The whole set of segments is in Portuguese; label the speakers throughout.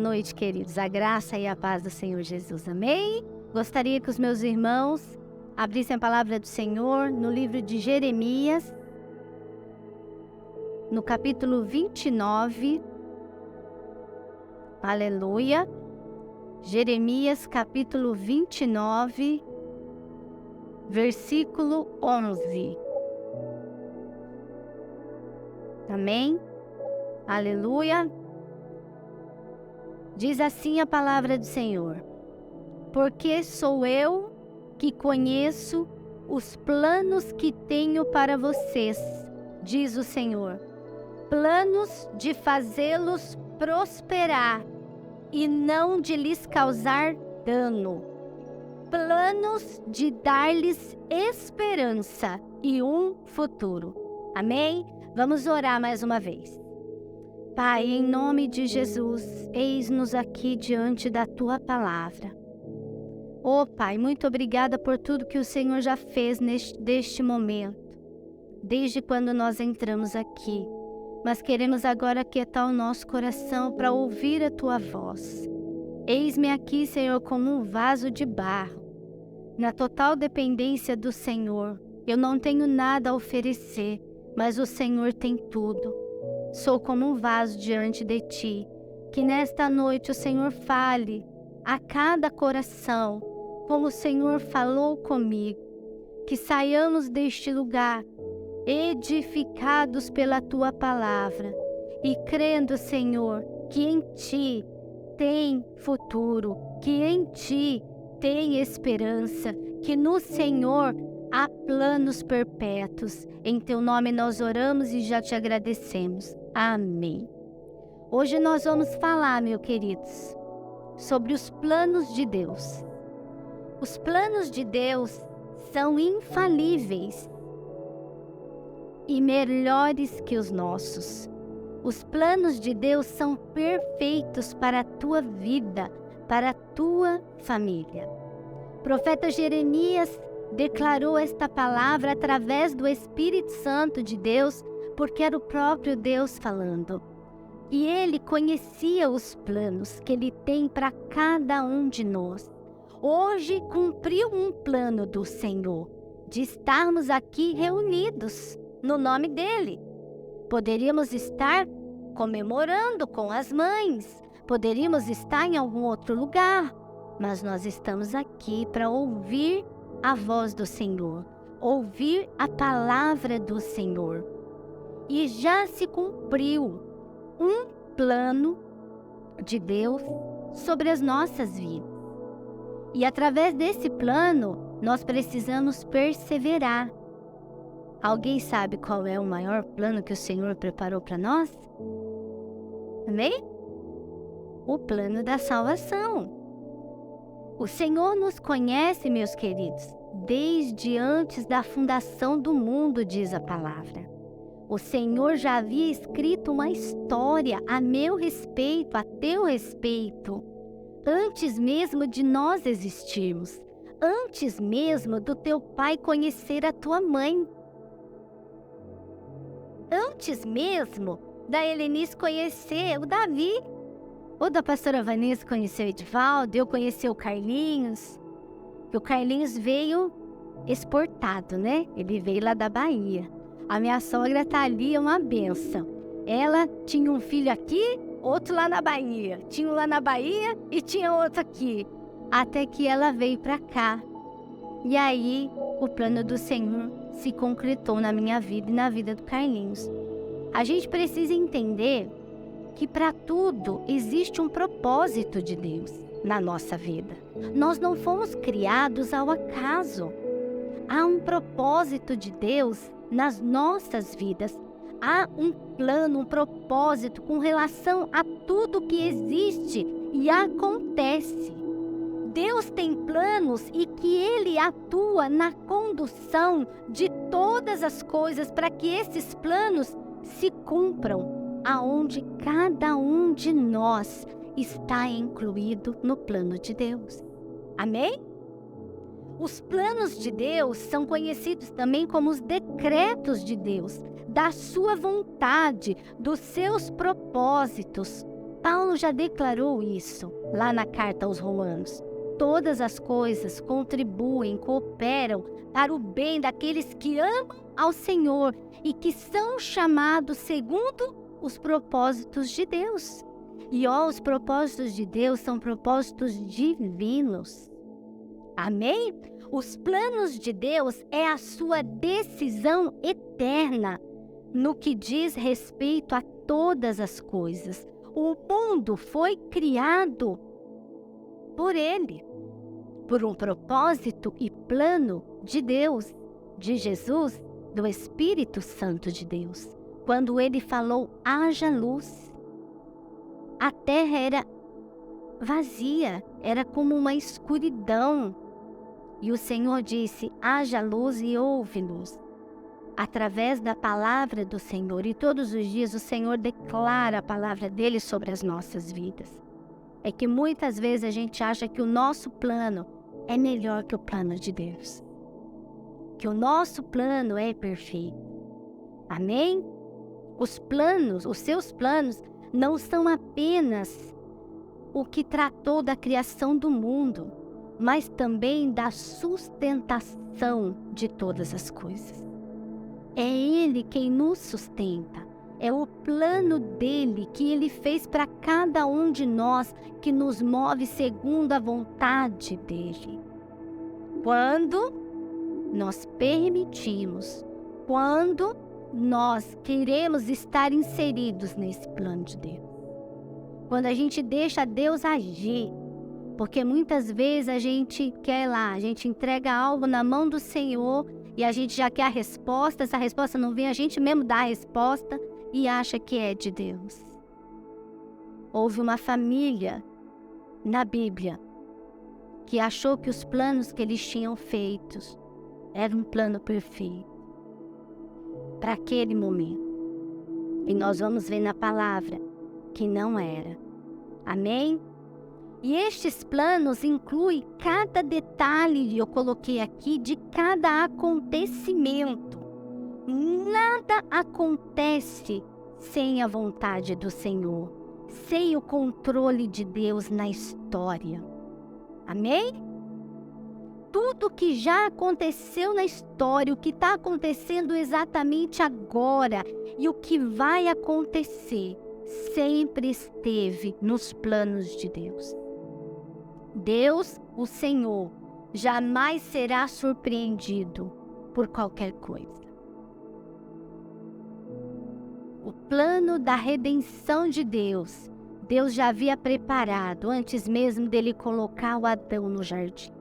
Speaker 1: noite, queridos. A graça e a paz do Senhor Jesus. Amém? Gostaria que os meus irmãos abrissem a palavra do Senhor no livro de Jeremias, no capítulo 29. Aleluia. Jeremias, capítulo 29, versículo 11. Amém? Aleluia. Diz assim a palavra do Senhor: porque sou eu que conheço os planos que tenho para vocês, diz o Senhor, planos de fazê-los prosperar e não de lhes causar dano, planos de dar-lhes esperança e um futuro. Amém? Vamos orar mais uma vez. Pai, em nome de Jesus, eis-nos aqui diante da Tua palavra. Oh Pai, muito obrigada por tudo que o Senhor já fez neste momento, desde quando nós entramos aqui. Mas queremos agora aquietar o nosso coração para ouvir a Tua voz. Eis-me aqui, Senhor, como um vaso de barro, na total dependência do Senhor. Eu não tenho nada a oferecer, mas o Senhor tem tudo. Sou como um vaso diante de Ti. Que nesta noite o Senhor fale a cada coração, como o Senhor falou comigo. Que saiamos deste lugar edificados pela Tua palavra e crendo, Senhor, que em Ti tem futuro, que em Ti tem esperança, que no Senhor há planos perpétuos. Em Teu nome nós oramos e já Te agradecemos. Amém. Hoje nós vamos falar, meus queridos, sobre os planos de Deus. Os planos de Deus são infalíveis e melhores que os nossos. Os planos de Deus são perfeitos para a tua vida, para a tua família. O profeta Jeremias declarou esta palavra através do Espírito Santo de Deus, porque era o próprio Deus falando. E ele conhecia os planos que ele tem para cada um de nós. Hoje cumpriu um plano do Senhor, de estarmos aqui reunidos no nome dele. Poderíamos estar comemorando com as mães, poderíamos estar em algum outro lugar, mas nós estamos aqui para ouvir a voz do Senhor, ouvir a palavra do Senhor. E já se cumpriu um plano de Deus sobre as nossas vidas. E através desse plano, nós precisamos perseverar. Alguém sabe qual é o maior plano que o Senhor preparou para nós? Amém? O plano da salvação. O Senhor nos conhece, meus queridos, desde antes da fundação do mundo, diz a palavra. O Senhor já havia escrito uma história a meu respeito, a teu respeito, antes mesmo de nós existirmos, antes mesmo do teu pai conhecer a tua mãe, antes mesmo da Helenice conhecer o Davi, ou da pastora Vanessa conhecer o Edivaldo, eu conheci o Carlinhos. E o Carlinhos veio exportado, né? Ele veio lá da Bahia. A minha sogra tá ali, é uma benção. Ela tinha um filho aqui, outro lá na Bahia. Tinha um lá na Bahia e tinha outro aqui. Até que ela veio para cá. E aí, o plano do Senhor se concretou na minha vida e na vida do Carlinhos. A gente precisa entender que para tudo existe um propósito de Deus na nossa vida. Nós não fomos criados ao acaso. Há um propósito de Deus nas nossas vidas. Há um plano, um propósito com relação a tudo que existe e acontece. Deus tem planos e que Ele atua na condução de todas as coisas para que esses planos se cumpram, aonde cada um de nós está incluído no plano de Deus. Amém? Os planos de Deus são conhecidos também como os decretos de Deus, da sua vontade, dos seus propósitos. Paulo já declarou isso lá na carta aos Romanos. Todas as coisas contribuem, cooperam para o bem daqueles que amam ao Senhor e que são chamados segundo os propósitos de Deus. E os propósitos de Deus são propósitos divinos. Amém? Os planos de Deus é a sua decisão eterna no que diz respeito a todas as coisas. O mundo foi criado por Ele, por um propósito e plano de Deus, de Jesus, do Espírito Santo de Deus. Quando Ele falou, haja luz, a terra era vazia, era como uma escuridão. E o Senhor disse, haja luz e houve luz. Através da palavra do Senhor. E todos os dias o Senhor declara a palavra dele sobre as nossas vidas. É que muitas vezes a gente acha que o nosso plano é melhor que o plano de Deus. Que o nosso plano é perfeito. Amém? Os planos, os seus planos, não são apenas o que tratou da criação do mundo, mas também da sustentação de todas as coisas. É Ele quem nos sustenta. É o plano dele que Ele fez para cada um de nós, que nos move segundo a vontade dele. Quando nós permitimos, quando nós queremos estar inseridos nesse plano de Deus. Quando a gente deixa Deus agir, porque muitas vezes a gente quer lá, a gente entrega algo na mão do Senhor e a gente já quer a resposta, essa resposta não vem, a gente mesmo dá a resposta e acha que é de Deus. Houve uma família na Bíblia que achou que os planos que eles tinham feitos era um plano perfeito para aquele momento. E nós vamos ver na palavra que não era. Amém? E estes planos incluem cada detalhe, eu coloquei aqui, de cada acontecimento. Nada acontece sem a vontade do Senhor, sem o controle de Deus na história. Amém? Tudo que já aconteceu na história, o que está acontecendo exatamente agora e o que vai acontecer, sempre esteve nos planos de Deus. Deus, o Senhor, jamais será surpreendido por qualquer coisa. O plano da redenção de Deus, Deus já havia preparado antes mesmo dele colocar o Adão no jardim.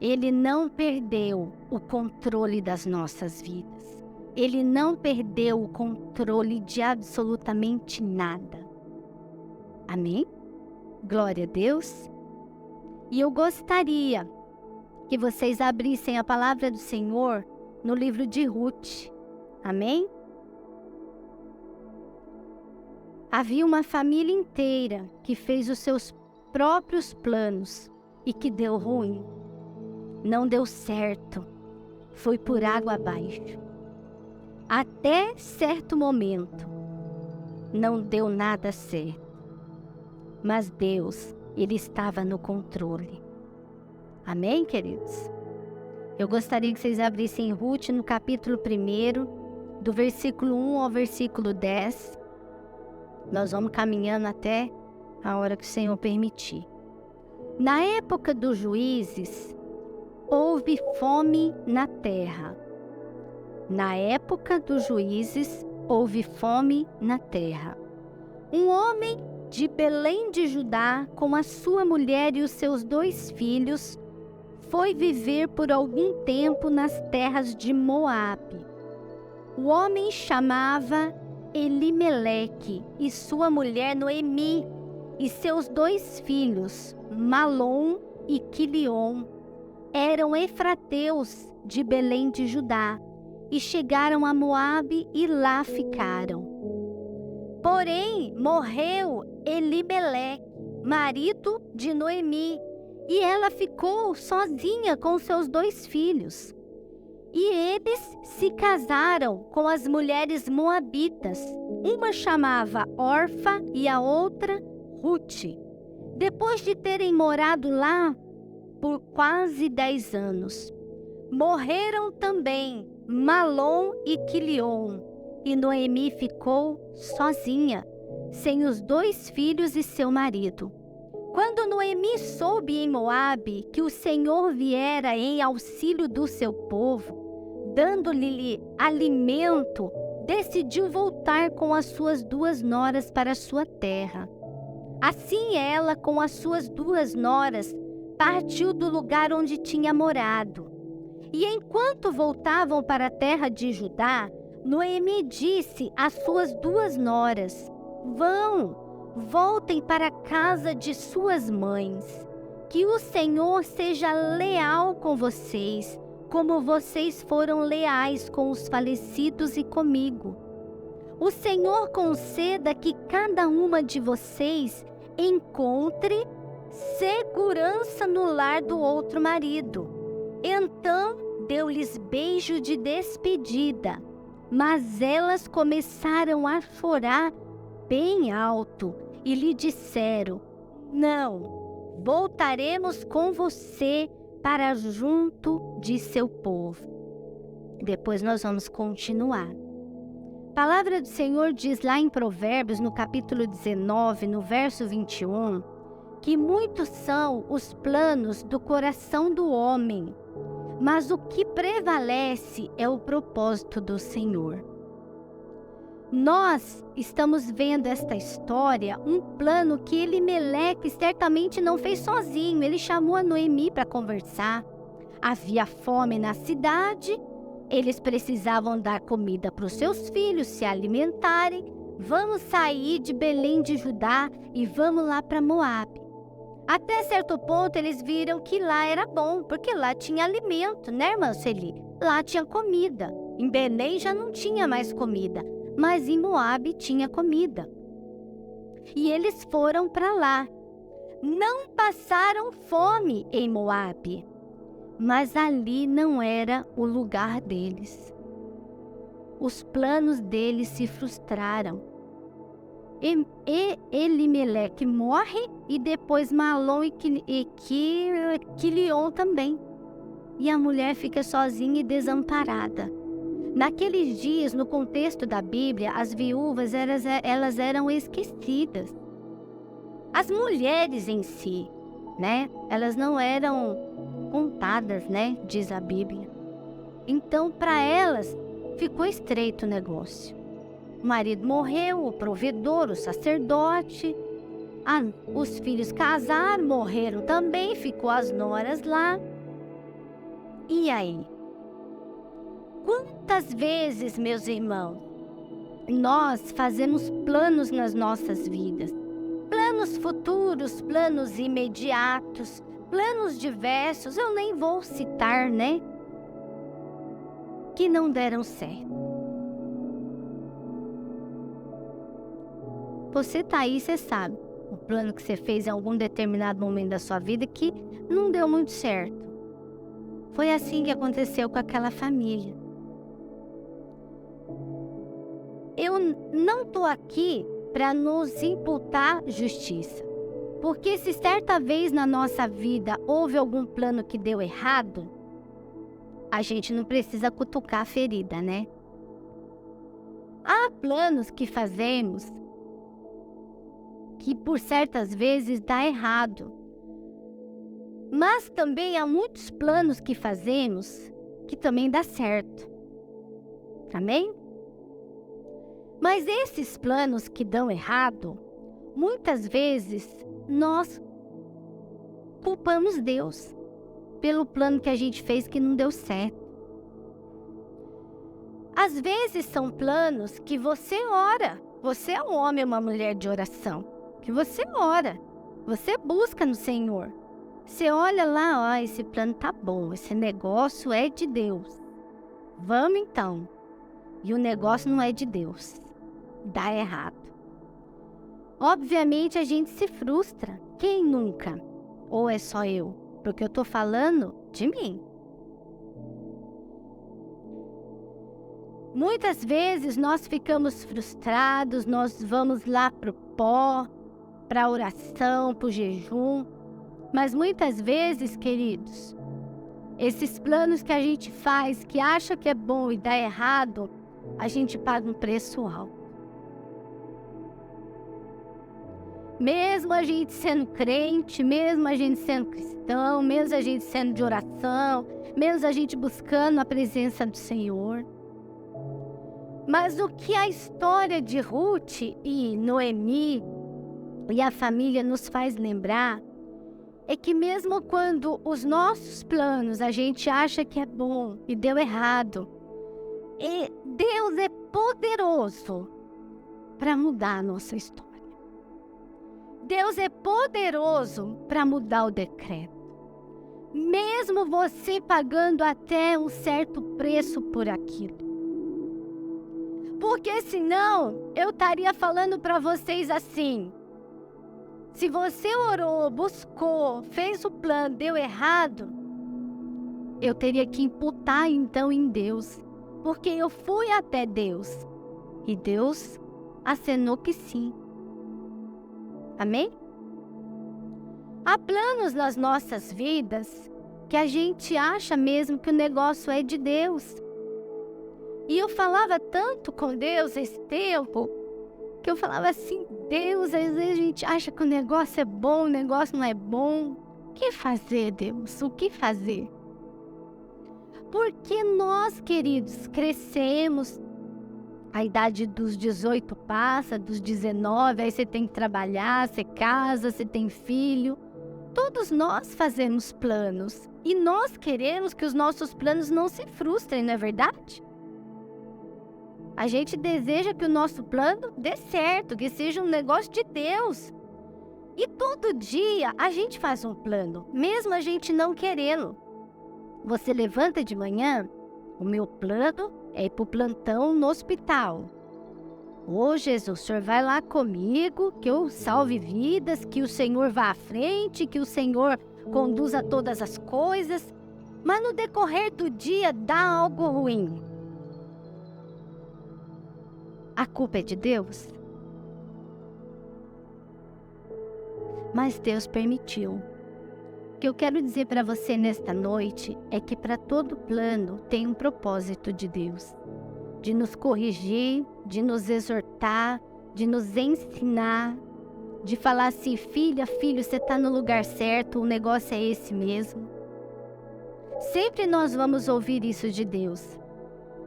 Speaker 1: Ele não perdeu o controle das nossas vidas. Ele não perdeu o controle de absolutamente nada. Amém? Glória a Deus. E eu gostaria que vocês abrissem a palavra do Senhor no livro de Ruth. Amém? Havia uma família inteira que fez os seus próprios planos e que deu ruim. Não deu certo. Foi por água abaixo. Até certo momento, não deu nada certo. Mas Deus, Ele estava no controle. Amém, queridos? Eu gostaria que vocês abrissem Ruth no capítulo 1, do versículo 1 ao versículo 10. Nós vamos caminhando até a hora que o Senhor permitir. Na época dos juízes, houve fome na terra. Na época dos juízes, houve fome na terra. Um homem de Belém de Judá, com a sua mulher e os seus 2 filhos, foi viver por algum tempo nas terras de Moabe. O homem chamava Elimeleque e sua mulher Noemi, e seus 2 filhos, Malom e Quilion, eram efrateus de Belém de Judá, e chegaram a Moabe e lá ficaram. Porém, morreu Elimeleque, marido de Noemi, e ela ficou sozinha com seus 2 filhos. E eles se casaram com as mulheres moabitas. Uma chamava Orfa e a outra Rute. Depois de terem morado lá por quase 10 anos, morreram também Malom e Quilion, e Noemi ficou sozinha, sem os 2 filhos e seu marido. Quando Noemi soube em Moabe que o Senhor viera em auxílio do seu povo, dando-lhe alimento, decidiu voltar com as suas 2 noras para sua terra. Assim ela, com as suas 2 noras, partiu do lugar onde tinha morado. E enquanto voltavam para a terra de Judá, Noemi disse às suas 2 noras: voltem para a casa de suas mães. Que o Senhor seja leal com vocês, como vocês foram leais com os falecidos e comigo. O Senhor conceda que cada uma de vocês encontre segurança no lar do outro marido. Então deu-lhes beijo de despedida, mas elas começaram a chorar bem alto e lhe disseram: não, voltaremos com você para junto de seu povo. Depois nós vamos continuar. A palavra do Senhor diz lá em Provérbios, no capítulo 19, no verso 21, que muitos são os planos do coração do homem, mas o que prevalece é o propósito do Senhor. Nós estamos vendo esta história, um plano que Elimeleque certamente não fez sozinho. Ele chamou a Noemi para conversar. Havia fome na cidade, eles precisavam dar comida para os seus filhos se alimentarem. Vamos sair de Belém de Judá e vamos lá para Moabe. Até certo ponto eles viram que lá era bom, porque lá tinha alimento, né, irmã Celi? Lá tinha comida. Em Belém já não tinha mais comida, mas em Moabe tinha comida. E eles foram para lá. Não passaram fome em Moabe, mas ali não era o lugar deles. Os planos deles se frustraram. Elimeleque morre e depois Malom e Quilion também. E a mulher fica sozinha e desamparada. Naqueles dias, no contexto da Bíblia, as viúvas elas eram esquecidas. As mulheres em si, né? Elas não eram contadas, né? Diz a Bíblia. Então, para elas, ficou estreito o negócio. O marido morreu, o provedor, o sacerdote, os filhos casaram, morreram também, ficou as noras lá. E aí? Quantas vezes, meus irmãos, nós fazemos planos nas nossas vidas? Planos futuros, planos imediatos, planos diversos, eu nem vou citar, né? Que não deram certo. Você tá aí, você sabe, o plano que você fez em algum determinado momento da sua vida que não deu muito certo. Foi assim que aconteceu com aquela família. Eu não tô aqui para nos imputar justiça, porque se certa vez na nossa vida houve algum plano que deu errado, a gente não precisa cutucar a ferida, né? Há planos que fazemos que por certas vezes dá errado. Mas também há muitos planos que fazemos que também dá certo. Amém? Mas esses planos que dão errado, muitas vezes nós culpamos Deus pelo plano que a gente fez que não deu certo. Às vezes são planos que você ora. Você é um homem ou uma mulher de oração. Que você ora, você busca no Senhor. Você olha lá, ó, esse plano tá bom, esse negócio é de Deus. Vamos então. E o negócio não é de Deus. Dá errado. Obviamente a gente se frustra. Quem nunca? Ou é só eu? Porque eu tô falando de mim. Muitas vezes nós ficamos frustrados, nós vamos lá para o pó, para a oração, para o jejum. Mas muitas vezes, queridos, esses planos que a gente faz, que acha que é bom e dá errado, a gente paga um preço alto. Mesmo a gente sendo crente, mesmo a gente sendo cristão, mesmo a gente sendo de oração, mesmo a gente buscando a presença do Senhor. Mas o que a história de Ruth e Noemi e a família nos faz lembrar é que mesmo quando os nossos planos a gente acha que é bom e deu errado, Deus é poderoso para mudar a nossa história. Deus é poderoso para mudar o decreto. Mesmo você pagando até um certo preço por aquilo. Porque senão eu estaria falando para vocês assim: se você orou, buscou, fez o plano, deu errado, eu teria que imputar então em Deus. Porque eu fui até Deus. E Deus acenou que sim. Amém? Há planos nas nossas vidas que a gente acha mesmo que o negócio é de Deus. E eu falava tanto com Deus esse tempo, que eu falava assim: Deus, às vezes a gente acha que o negócio é bom, o negócio não é bom. O que fazer, Deus? O que fazer? Porque nós, queridos, crescemos, a idade dos 18 passa, dos 19, aí você tem que trabalhar, você casa, você tem filho. Todos nós fazemos planos e nós queremos que os nossos planos não se frustrem, não é verdade? A gente deseja que o nosso plano dê certo, que seja um negócio de Deus. E todo dia a gente faz um plano, mesmo a gente não querendo. Você levanta de manhã, o meu plano é ir para o plantão no hospital. Ô Jesus, o Senhor vai lá comigo, que eu salve vidas, que o Senhor vá à frente, que o Senhor conduza todas as coisas. Mas no decorrer do dia dá algo ruim. A culpa é de Deus? Mas Deus permitiu. O que eu quero dizer para você nesta noite é que para todo plano tem um propósito de Deus. De nos corrigir, de nos exortar, de nos ensinar, de falar assim: filha, filho, você está no lugar certo, o negócio é esse mesmo. Sempre nós vamos ouvir isso de Deus.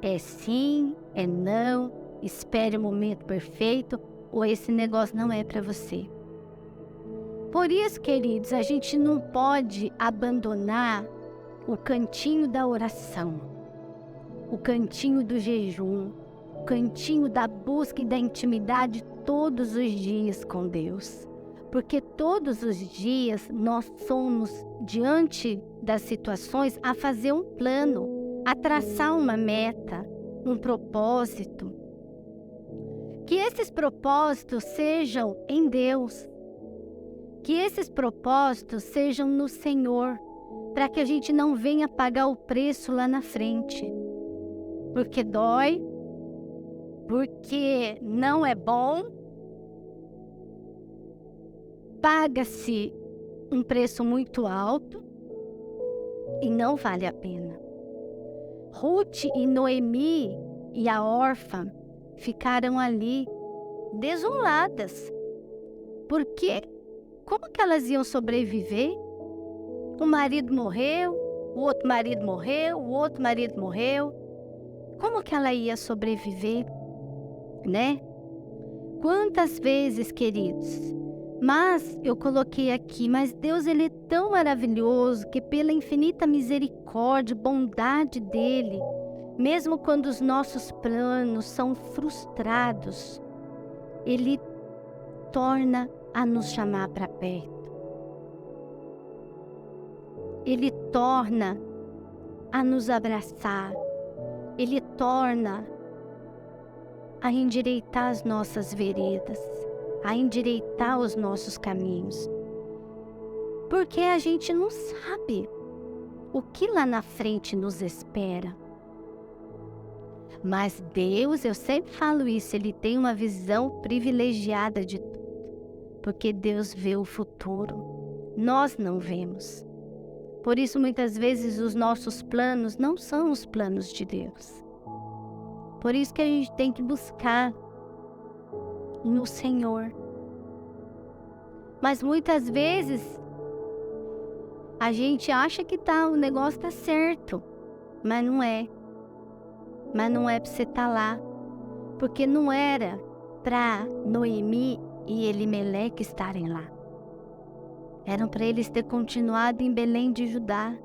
Speaker 1: É sim, é não, espere o momento perfeito, ou esse negócio não é para você. Por isso, queridos, a gente não pode abandonar o cantinho da oração, o cantinho do jejum, o cantinho da busca e da intimidade todos os dias com Deus. Porque todos os dias nós somos, diante das situações, a fazer um plano, a traçar uma meta, um propósito. Que esses propósitos sejam em Deus. Que esses propósitos sejam no Senhor, para que a gente não venha pagar o preço lá na frente. Porque dói, porque não é bom, paga-se um preço muito alto e não vale a pena. Ruth e Noemi e a órfã ficaram ali desoladas, porque como que elas iam sobreviver? O marido morreu, o outro marido morreu, o outro marido morreu. Como que ela ia sobreviver, né? Quantas vezes, queridos? Mas eu coloquei aqui, mas Deus, ele é tão maravilhoso que pela infinita misericórdia, bondade dele, mesmo quando os nossos planos são frustrados, ele torna a nos chamar para perto. Ele torna a nos abraçar. Ele torna a endireitar as nossas veredas, a endireitar os nossos caminhos. Porque a gente não sabe o que lá na frente nos espera. Mas Deus, eu sempre falo isso, Ele tem uma visão privilegiada de tudo. Porque Deus vê o futuro. Nós não vemos. Por isso, muitas vezes, os nossos planos não são os planos de Deus. Por isso que a gente tem que buscar no Senhor. Mas muitas vezes, a gente acha que o negócio está certo. Mas não é. Mas não é para você estar lá. Porque não era para Noemi e Elimeleque estarem lá. Eram para eles ter continuado em Belém de Judá.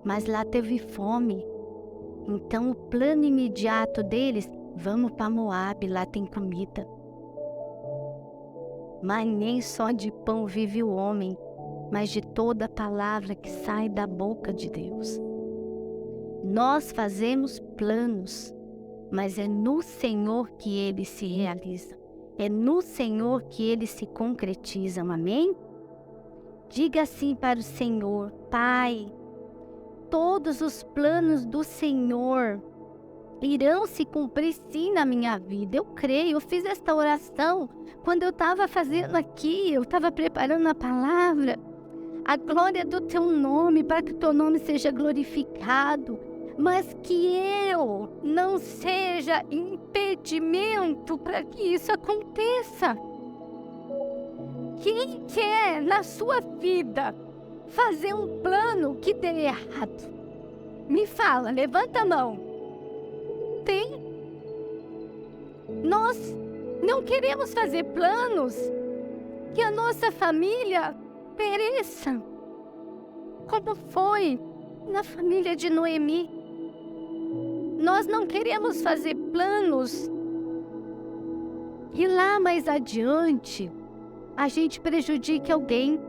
Speaker 1: Mas lá teve fome. Então o plano imediato deles, vamos para Moabe, lá tem comida. Mas nem só de pão vive o homem, mas de toda a palavra que sai da boca de Deus. Nós fazemos planos, mas é no Senhor que eles se realizam. É no Senhor que eles se concretizam, amém? Diga assim para o Senhor: Pai, todos os planos do Senhor irão se cumprir sim na minha vida. Eu creio, eu fiz esta oração quando eu estava fazendo aqui, eu estava preparando a palavra. A glória do teu nome, para que o teu nome seja glorificado, mas que eu não seja impedimento para que isso aconteça. Quem quer na sua vida fazer um plano que dê errado? Me fala, levanta a mão. Tem? Nós não queremos fazer planos que a nossa família pereça, como foi na família de Noemi. Nós não queremos fazer planos e lá mais adiante a gente prejudique alguém.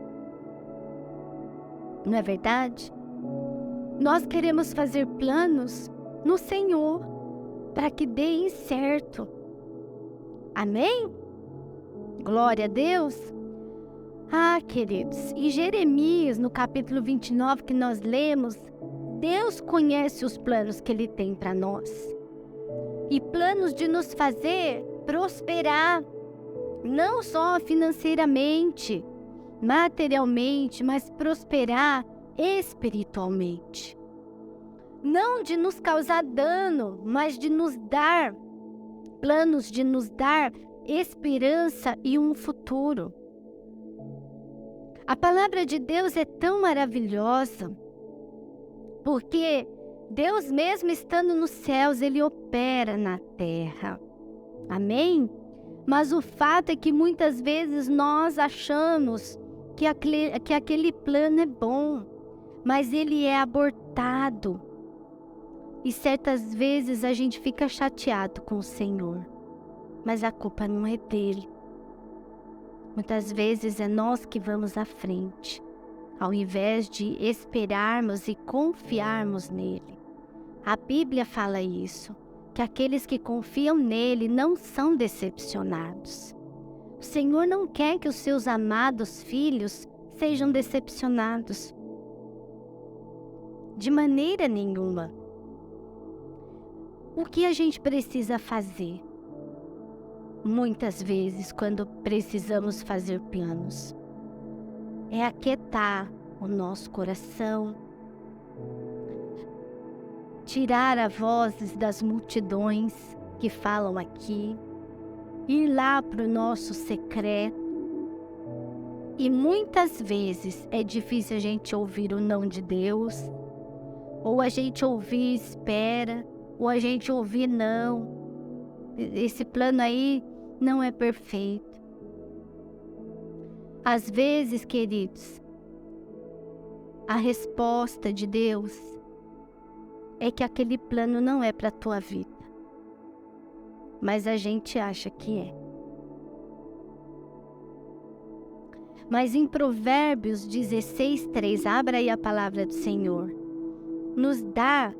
Speaker 1: Não é verdade? Nós queremos fazer planos no Senhor para que dê certo. Amém? Glória a Deus. Queridos, em Jeremias, no capítulo 29 que nós lemos, Deus conhece os planos que Ele tem para nós. E planos de nos fazer prosperar, não só financeiramente, materialmente, mas prosperar espiritualmente. Não de nos causar dano, mas de nos dar planos, de nos dar esperança e um futuro. A palavra de Deus é tão maravilhosa, porque Deus mesmo estando nos céus, Ele opera na terra. Amém? Mas o fato é que muitas vezes nós achamos que aquele plano é bom, mas ele é abortado. E certas vezes a gente fica chateado com o Senhor, mas a culpa não é dele. Muitas vezes é nós que vamos à frente, ao invés de esperarmos e confiarmos nele. A Bíblia fala isso, que aqueles que confiam nele não são decepcionados. O Senhor não quer que os seus amados filhos sejam decepcionados. De maneira nenhuma. O que a gente precisa fazer? Muitas vezes, quando precisamos fazer planos, é aquietar o nosso coração, tirar as vozes das multidões que falam aqui, ir lá para o nosso secreto. E muitas vezes é difícil a gente ouvir o não de Deus, ou a gente ouvir espera, ou a gente ouvir não. Esse plano aí não é perfeito. Às vezes, queridos, a resposta de Deus é que aquele plano não é para a tua vida, mas a gente acha que é. Mas em Provérbios 16:3, abra aí a palavra do Senhor, nos dá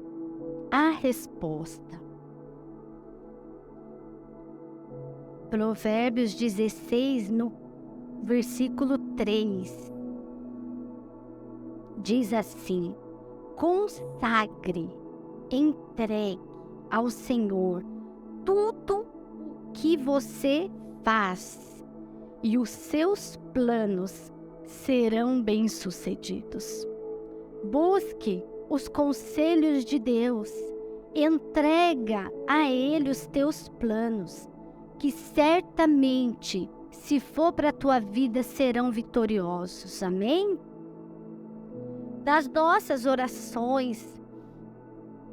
Speaker 1: a resposta. Provérbios 16, no versículo 3, diz assim: consagre, entregue ao Senhor tudo que você faz e os seus planos serão bem-sucedidos. Busque os conselhos de Deus, entrega a Ele os teus planos, que certamente, se for para a tua vida, serão vitoriosos. Amém? Das nossas orações,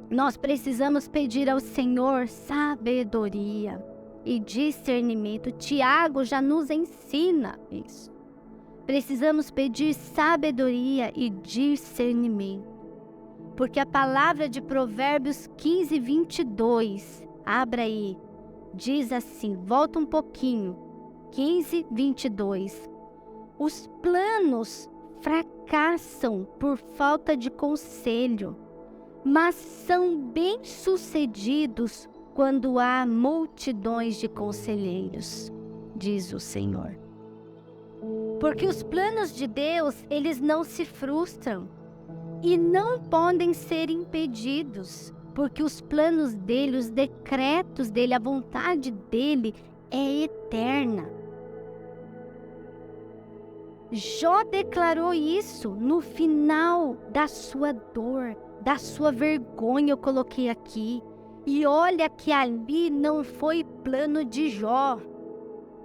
Speaker 1: nós precisamos pedir ao Senhor sabedoria e discernimento. Tiago já nos ensina isso. Precisamos pedir sabedoria e discernimento. Porque a palavra de Provérbios 15, 22, abra aí, diz assim, volta um pouquinho, 15, 22. Os planos fracassam por falta de conselho, mas são bem-sucedidos quando há multidões de conselheiros, diz o Senhor. Porque os planos de Deus, eles não se frustram e não podem ser impedidos, porque os planos dele, os decretos dele, a vontade dele é eterna. Jó declarou isso no final da sua dor, da sua vergonha, eu coloquei aqui. E olha que ali não foi plano de Jó,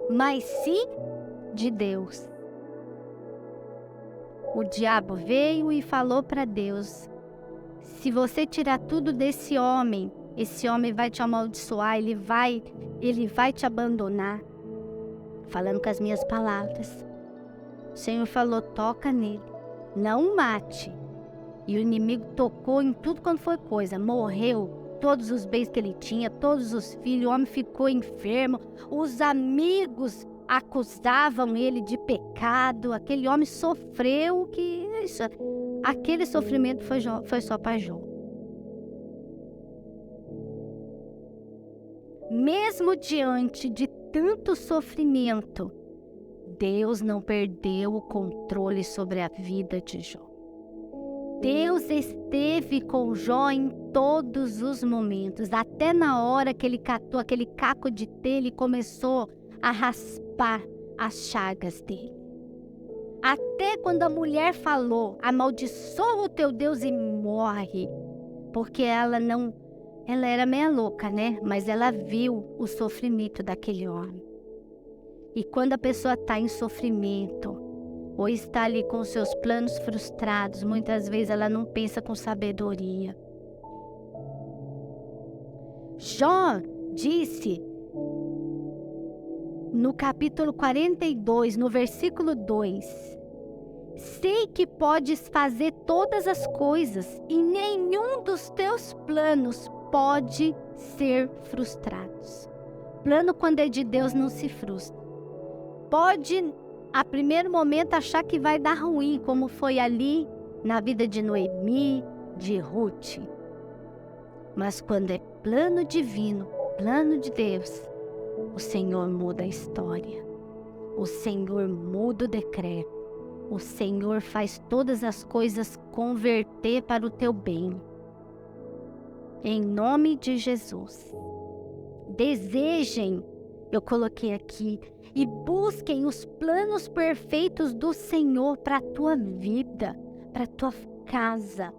Speaker 1: mas sim de Deus. O diabo veio e falou para Deus: se você tirar tudo desse homem, esse homem vai te amaldiçoar, ele vai te abandonar. Falando com as minhas palavras. O Senhor falou: toca nele, não o mate. E o inimigo tocou em tudo quanto foi coisa, morreu todos os bens que ele tinha, todos os filhos, o homem ficou enfermo, os amigos acusavam ele de pecado, aquele homem sofreu, aquele sofrimento foi só para Jó. Mesmo diante de tanto sofrimento, Deus não perdeu o controle sobre a vida de Jó. Deus esteve com Jó em todos os momentos, até na hora que ele catou aquele caco de telha e começou a raspar as chagas dele. Até quando a mulher falou: amaldiçoa o teu Deus e morre, porque ela era meia louca, né? Mas ela viu o sofrimento daquele homem. E quando a pessoa está em sofrimento, ou está ali com seus planos frustrados, muitas vezes ela não pensa com sabedoria. Jó disse no capítulo 42, no versículo 2: sei que podes fazer todas as coisas e nenhum dos teus planos pode ser frustrado. Plano, quando é de Deus, não se frustra. Pode, a primeiro momento, achar que vai dar ruim, como foi ali na vida de Noemi, de Ruth. Mas quando é plano divino, plano de Deus, o Senhor muda a história. O Senhor muda o decreto. O Senhor faz todas as coisas converter para o teu bem. Em nome de Jesus. Desejem, eu coloquei aqui, e busquem os planos perfeitos do Senhor para a tua vida, para a tua casa.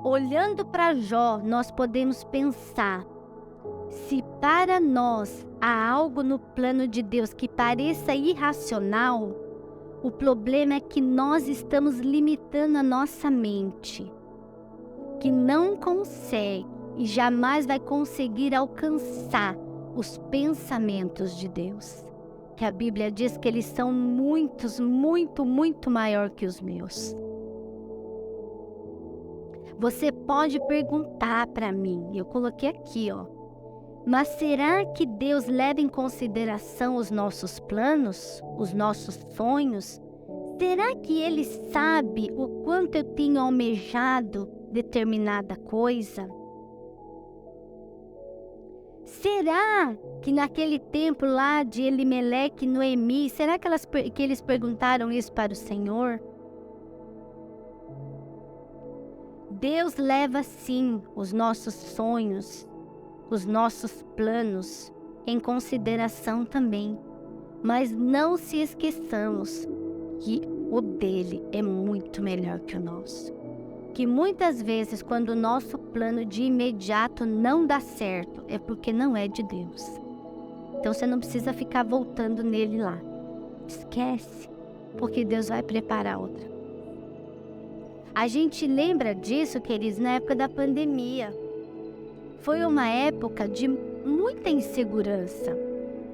Speaker 1: Olhando para Jó, nós podemos pensar: se para nós há algo no plano de Deus que pareça irracional, o problema é que nós estamos limitando a nossa mente, que não consegue e jamais vai conseguir alcançar os pensamentos de Deus. Que a Bíblia diz que eles são muito maior que os meus. Você pode perguntar para mim, eu coloquei aqui, mas será que Deus leva em consideração os nossos planos, os nossos sonhos? Será que Ele sabe o quanto eu tenho almejado determinada coisa? Será que naquele tempo lá de Elimeleque e Noemi, será que eles perguntaram isso para o Senhor? Deus leva sim os nossos sonhos, os nossos planos em consideração também. Mas não se esqueçamos que o dele é muito melhor que o nosso. Que muitas vezes, quando o nosso plano de imediato não dá certo, é porque não é de Deus. Então você não precisa ficar voltando nele lá. Esquece, porque Deus vai preparar outra. A gente lembra disso, queridos, na época da pandemia. Foi uma época de muita insegurança,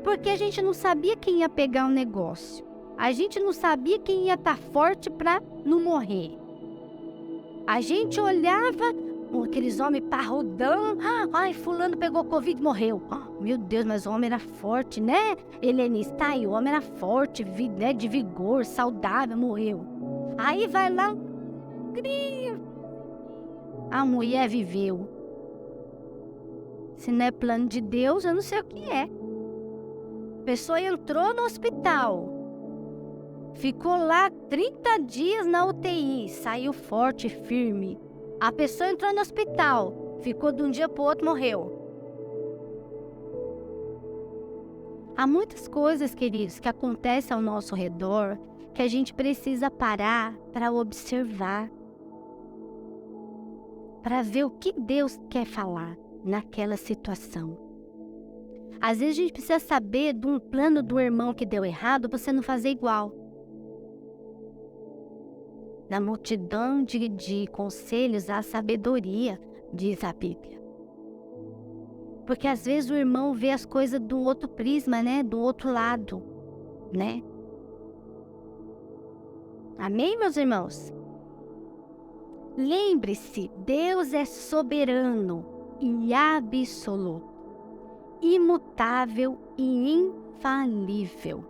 Speaker 1: porque a gente não sabia quem ia pegar o negócio. A gente não sabia quem ia estar forte para não morrer. A gente olhava aqueles homens parrudão. Ai, fulano pegou Covid e morreu. Meu Deus, mas o homem era forte, né? Helenista, o homem era forte, né? De vigor, saudável, morreu. Aí vai lá, a mulher viveu. Se não é plano de Deus, eu não sei o que é. A pessoa entrou no hospital. Ficou lá 30 dias na UTI, saiu forte, firme. A pessoa entrou no hospital, ficou de um dia para o outro, morreu. Há muitas coisas, queridos, que acontecem ao nosso redor, que a gente precisa parar para observar. Para ver o que Deus quer falar naquela situação. Às vezes a gente precisa saber de um plano do irmão que deu errado, você não fazer igual. Na multidão de conselhos há sabedoria, diz a Bíblia. Porque às vezes o irmão vê as coisas do outro prisma, né? Do outro lado, né? Amém, meus irmãos? Lembre-se, Deus é soberano e absoluto, imutável e infalível.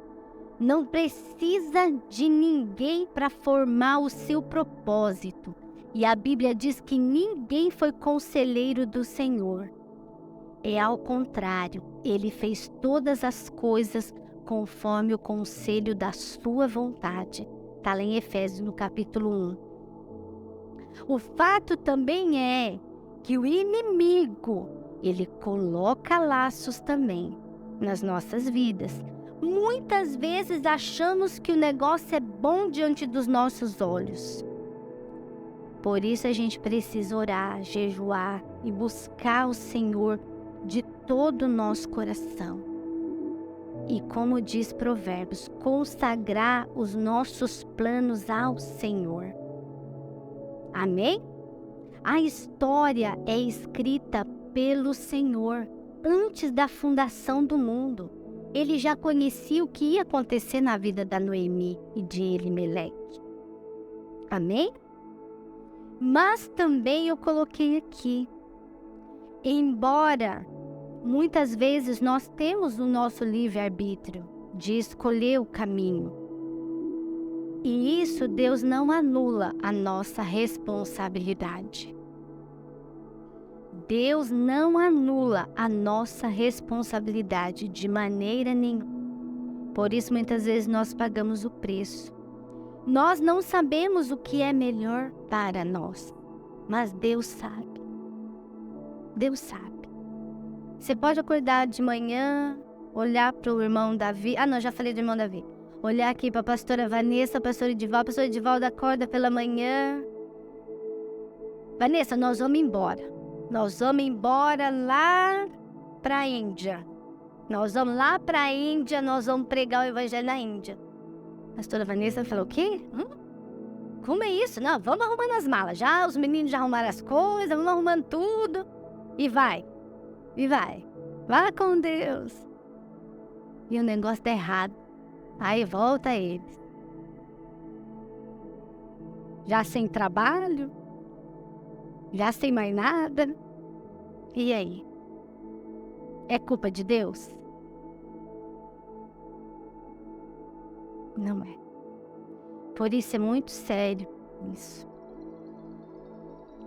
Speaker 1: Não precisa de ninguém para formar o seu propósito. E a Bíblia diz que ninguém foi conselheiro do Senhor. É ao contrário, ele fez todas as coisas conforme o conselho da sua vontade. Está lá em Efésios, no capítulo 1. O fato também é que o inimigo, ele coloca laços também nas nossas vidas. Muitas vezes achamos que o negócio é bom diante dos nossos olhos. Por isso a gente precisa orar, jejuar e buscar o Senhor de todo o nosso coração. E como diz Provérbios, consagrar os nossos planos ao Senhor. Amém? A história é escrita pelo Senhor antes da fundação do mundo. Ele já conhecia o que ia acontecer na vida da Noemi e de Elimeleque. Amém? Mas também eu coloquei aqui, embora muitas vezes nós temos o nosso livre-arbítrio de escolher o caminho, e isso Deus não anula a nossa responsabilidade. Deus não anula a nossa responsabilidade de maneira nenhuma. Por isso, muitas vezes, nós pagamos o preço. Nós não sabemos o que é melhor para nós, mas Deus sabe. Deus sabe. Você pode acordar de manhã, olhar para o irmão Davi. Não, já falei do irmão Davi. Olhar aqui para a pastora Vanessa, pastor Edivaldo acorda pela manhã. Vanessa, nós vamos embora. Nós vamos embora lá para a Índia. Nós vamos lá para a Índia, nós vamos pregar o evangelho na Índia. A pastora Vanessa falou, o quê? Como é isso? Não, vamos arrumando as malas. Já, os meninos já arrumaram as coisas, vamos arrumando tudo. E vai. Vá com Deus. E o negócio tá errado. Aí volta eles. Já sem trabalho. Já sem mais nada. E aí? É culpa de Deus? Não é. Por isso é muito sério isso.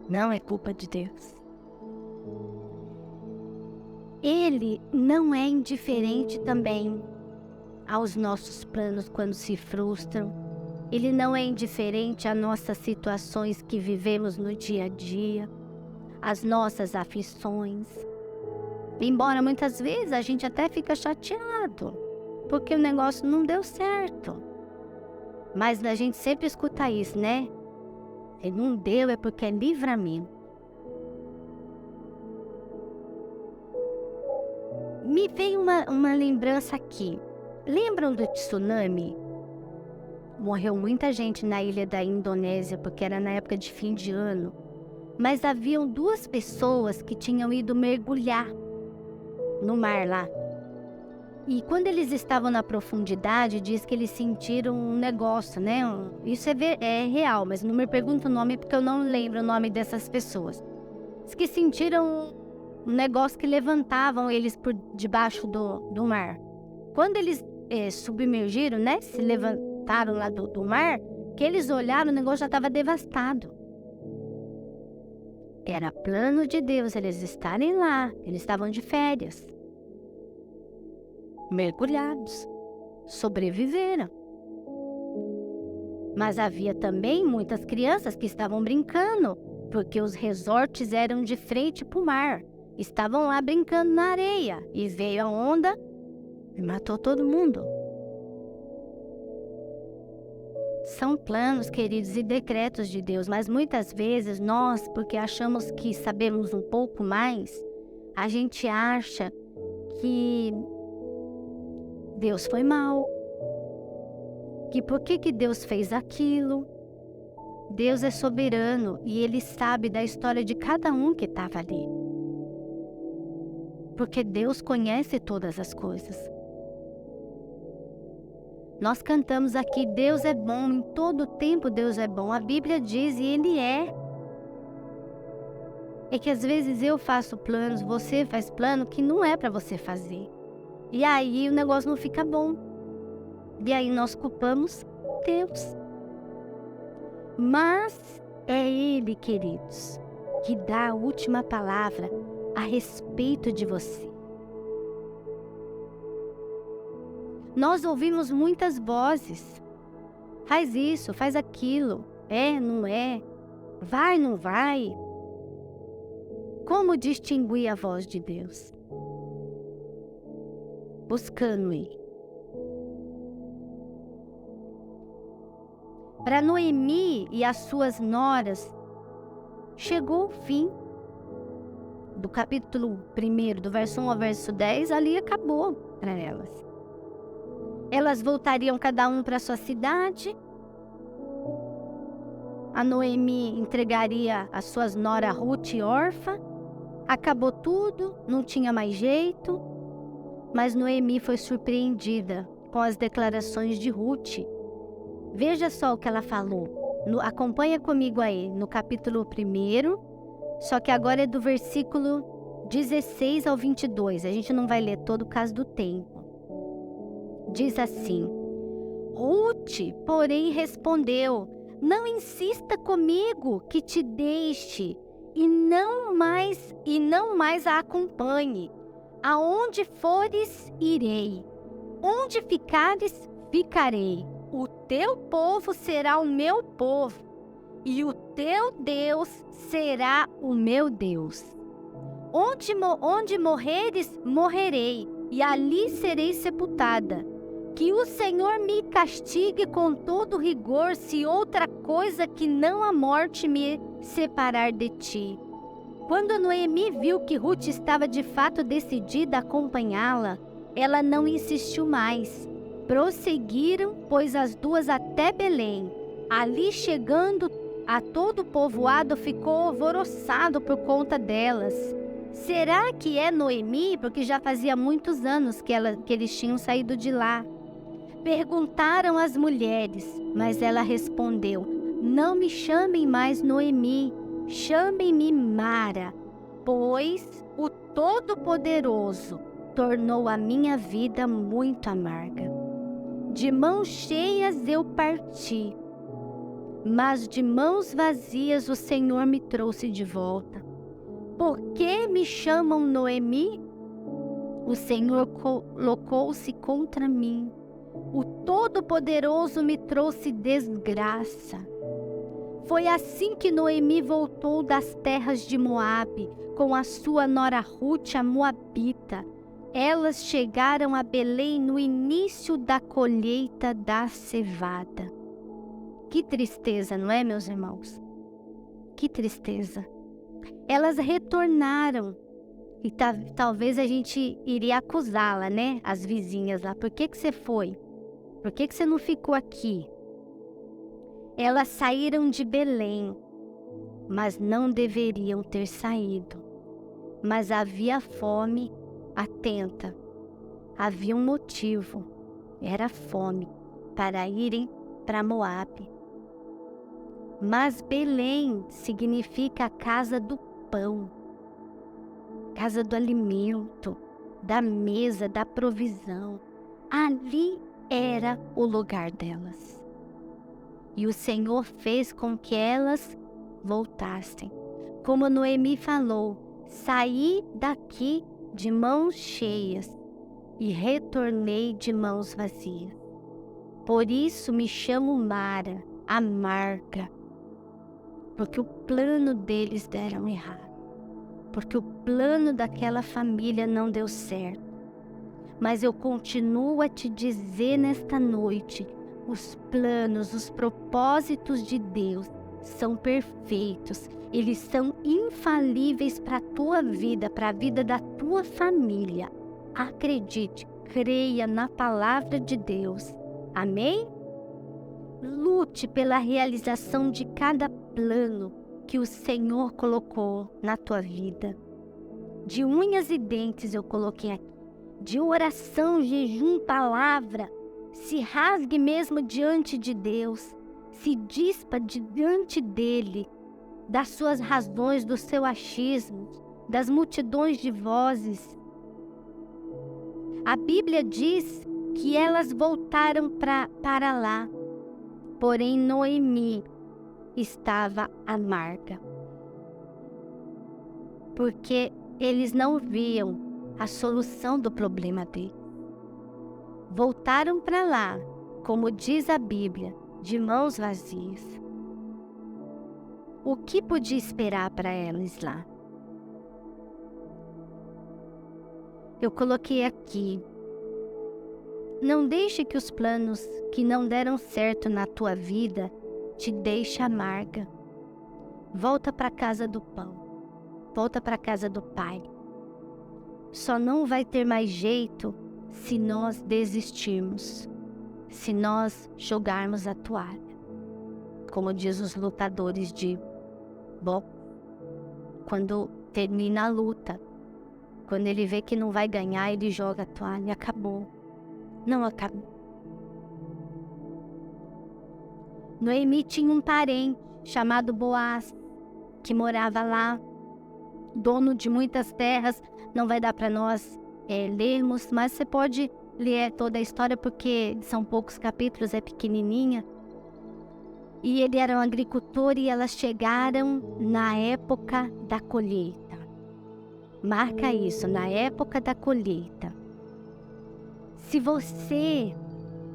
Speaker 1: Não é culpa de Deus. Ele não é indiferente também aos nossos planos quando se frustram. Ele não é indiferente às nossas situações que vivemos no dia a dia, às nossas aflições. Embora muitas vezes a gente até fica chateado, porque o negócio não deu certo. Mas a gente sempre escuta isso, né? Se não deu é porque é livramento. Me veio uma lembrança aqui. Lembram do tsunami? Morreu muita gente na ilha da Indonésia, porque era na época de fim de ano. Mas haviam 2 pessoas que tinham ido mergulhar no mar lá. E quando eles estavam na profundidade, diz que eles sentiram um negócio, né? Isso é real, mas não me pergunta o nome porque eu não lembro o nome dessas pessoas. Diz que sentiram um negócio que levantavam eles por debaixo do mar. Quando eles submergiram, né? Se levantaram lá do mar, que eles olharam, o negócio já estava devastado. Era plano de Deus eles estarem lá, eles estavam de férias. Mergulhados, sobreviveram. Mas havia também muitas crianças que estavam brincando, porque os resorts eram de frente para o mar. Estavam lá brincando na areia e veio a onda e matou todo mundo. São planos, queridos, e decretos de Deus, mas muitas vezes nós, porque achamos que sabemos um pouco mais, a gente acha que Deus foi mau, que por que Deus fez aquilo. Deus é soberano e Ele sabe da história de cada um que estava ali. Porque Deus conhece todas as coisas. Nós cantamos aqui, Deus é bom, em todo tempo Deus é bom. A Bíblia diz e Ele é. É que às vezes eu faço planos, você faz plano que não é para você fazer. E aí o negócio não fica bom. E aí nós culpamos Deus. Mas é Ele, queridos, que dá a última palavra a respeito de você. Nós ouvimos muitas vozes. Faz isso, faz aquilo. É, não é. Vai, não vai. Como distinguir a voz de Deus? Buscando Ele. Para Noemi e as suas noras, chegou o fim. Do capítulo 1, do verso 1 ao verso 10, ali acabou para elas. Elas voltariam cada um para sua cidade. A Noemi entregaria as suas noras Ruth e Orfa. Acabou tudo, não tinha mais jeito. Mas Noemi foi surpreendida com as declarações de Ruth. Veja só o que ela falou. Acompanha comigo aí, no capítulo 1, só que agora é do versículo 16 ao 22. A gente não vai ler todo por causa do tempo. Diz assim: Ruth, porém, respondeu: não insista comigo que te deixe e não mais a acompanhe. Aonde fores, irei. Onde ficares, ficarei. O teu povo será o meu povo, e o teu Deus será o meu Deus. Onde morreres, morrerei, e ali serei sepultada. Que o Senhor me castigue com todo rigor, se outra coisa que não a morte me separar de ti. Quando Noemi viu que Ruth estava de fato decidida a acompanhá-la, ela não insistiu mais. Prosseguiram, pois, as duas até Belém. Ali chegando, a todo o povoado ficou alvoroçado por conta delas. Será que é Noemi? Porque já fazia muitos anos que eles tinham saído de lá. Perguntaram as mulheres, mas ela respondeu: não me chamem mais Noemi, chamem-me Mara, pois o Todo-Poderoso tornou a minha vida muito amarga. De mãos cheias eu parti, mas de mãos vazias o Senhor me trouxe de volta. Por que me chamam Noemi? O Senhor colocou-se contra mim. O Todo-Poderoso me trouxe desgraça. Foi assim que Noemi voltou das terras de Moabe, com a sua nora Ruth, a moabita. Elas chegaram a Belém no início da colheita da cevada. Que tristeza, não é, meus irmãos? Que tristeza. Elas retornaram. E talvez a gente iria acusá-la, né? As vizinhas lá. Por que você foi? Por que você não ficou aqui? Elas saíram de Belém, mas não deveriam ter saído. Mas havia fome, atenta. Havia um motivo. Era fome para irem para Moabe. Mas Belém significa a casa do pão, casa do alimento, da mesa, da provisão. Ali era o lugar delas. E o Senhor fez com que elas voltassem. Como Noemi falou, saí daqui de mãos cheias e retornei de mãos vazias. Por isso me chamo Mara, amarga, porque o plano deles deram errado, porque o plano daquela família não deu certo. Mas eu continuo a te dizer nesta noite, os planos, os propósitos de Deus são perfeitos, eles são infalíveis para a tua vida, para a vida da tua família. Acredite, creia na palavra de Deus. Amém? Lute pela realização de cada plano que o Senhor colocou na tua vida. De unhas e dentes eu coloquei aqui. De oração, jejum, palavra. Se rasgue mesmo diante de Deus. Se dispa diante dele, das suas razões, do seu achismo, das multidões de vozes. A Bíblia diz que elas voltaram para lá. Porém, Noemi estava amarga, porque eles não viam a solução do problema dele. Voltaram para lá, como diz a Bíblia, de mãos vazias. O que podia esperar para elas lá? Eu coloquei aqui: não deixe que os planos que não deram certo na tua vida te deixem amarga. Volta para a casa do pão. Volta para a casa do Pai. Só não vai ter mais jeito se nós desistirmos, se nós jogarmos a toalha. Como diz os lutadores de boxe, quando termina a luta, quando ele vê que não vai ganhar, ele joga a toalha e acabou. Não acabou. Noemi tinha um parente chamado Boaz, que morava lá, dono de muitas terras. Não vai dar para nós lermos, mas você pode ler toda a história, porque são poucos capítulos, é pequenininha. E ele era um agricultor e elas chegaram na época da colheita. Marca isso, na época da colheita. Se você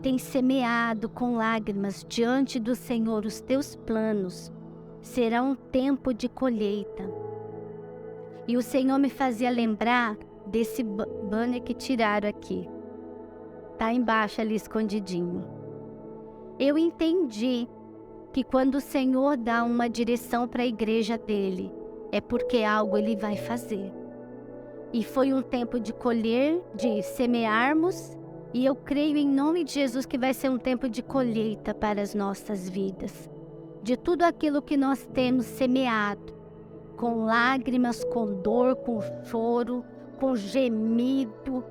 Speaker 1: tem semeado com lágrimas diante do Senhor os teus planos, será um tempo de colheita. E o Senhor me fazia lembrar desse banner que tiraram aqui. Tá embaixo ali escondidinho. Eu entendi que quando o Senhor dá uma direção para a igreja dele, é porque algo ele vai fazer. E foi um tempo de colher, de semearmos, e eu creio em nome de Jesus que vai ser um tempo de colheita para as nossas vidas. De tudo aquilo que nós temos semeado, com lágrimas, com dor, com choro, com gemido,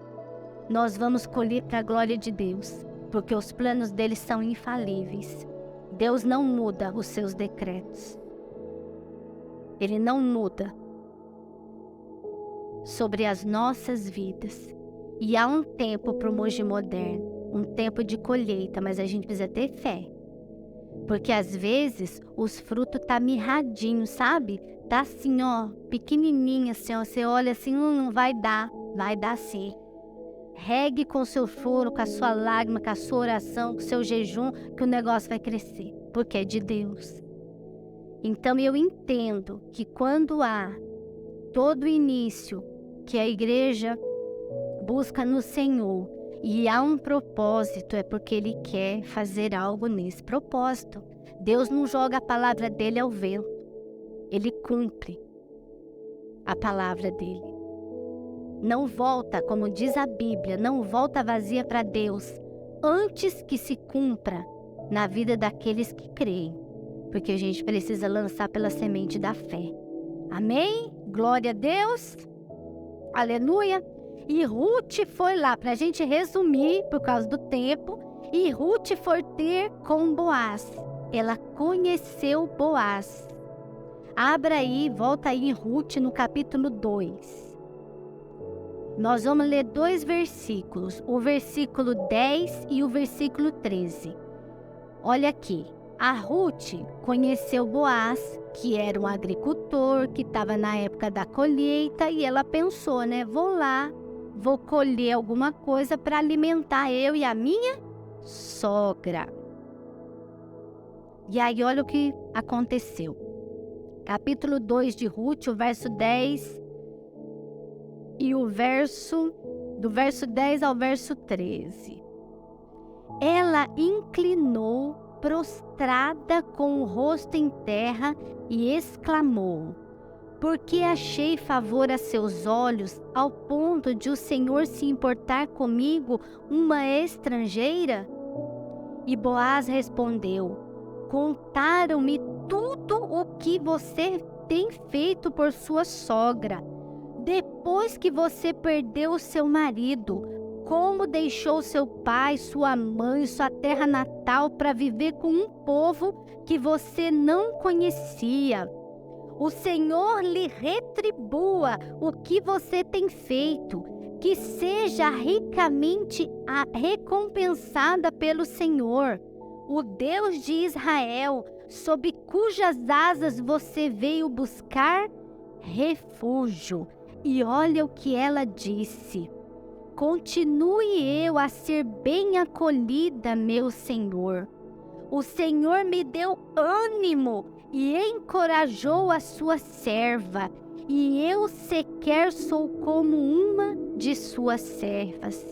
Speaker 1: nós vamos colher para a glória de Deus, porque os planos dele são infalíveis. Deus não muda os seus decretos. Ele não muda sobre as nossas vidas. E há um tempo para o Mogi Moderno, um tempo de colheita, mas a gente precisa ter fé. Porque às vezes os frutos tá mirradinho, sabe? Tá assim, ó, pequenininho assim, ó. Você olha assim, não vai dar sim. Regue com o seu choro, com a sua lágrima, com a sua oração, com o seu jejum, que o negócio vai crescer, porque é de Deus. Então eu entendo que quando há todo o início que a igreja busca no Senhor e há um propósito, é porque Ele quer fazer algo nesse propósito. Deus não joga a palavra dele ao vento, Ele cumpre a palavra dele. Não volta, como diz a Bíblia, não volta vazia para Deus, antes que se cumpra na vida daqueles que creem, porque a gente precisa lançar pela semente da fé. Amém? Glória a Deus. Aleluia. E Ruth foi lá, para a gente resumir por causa do tempo, e Ruth foi ter com Boaz. Ela conheceu Boaz. Abra aí, volta aí em Ruth no capítulo 2. Nós vamos ler 2 versículos, o versículo 10 e o versículo 13. Olha aqui, a Ruth conheceu Boaz, que era um agricultor, que estava na época da colheita, e ela pensou, né? Vou lá, vou colher alguma coisa para alimentar eu e a minha sogra. E aí olha o que aconteceu. Capítulo 2 de Ruth, o verso 10 e o verso, do verso 10 ao verso 13. Ela inclinou, prostrada com o rosto em terra, e exclamou: porque achei favor a seus olhos, ao ponto de o Senhor se importar comigo, uma estrangeira? E Boaz respondeu: contaram-me tudo o que você tem feito por sua sogra, depois que você perdeu o seu marido, como deixou seu pai, sua mãe, sua terra natal para viver com um povo que você não conhecia. O Senhor lhe retribua o que você tem feito, que seja ricamente recompensada pelo Senhor, o Deus de Israel, sob cujas asas você veio buscar refúgio. E olha o que ela disse: continue eu a ser bem acolhida, meu Senhor. O Senhor me deu ânimo e encorajou a sua serva, e eu sequer sou como uma de suas servas.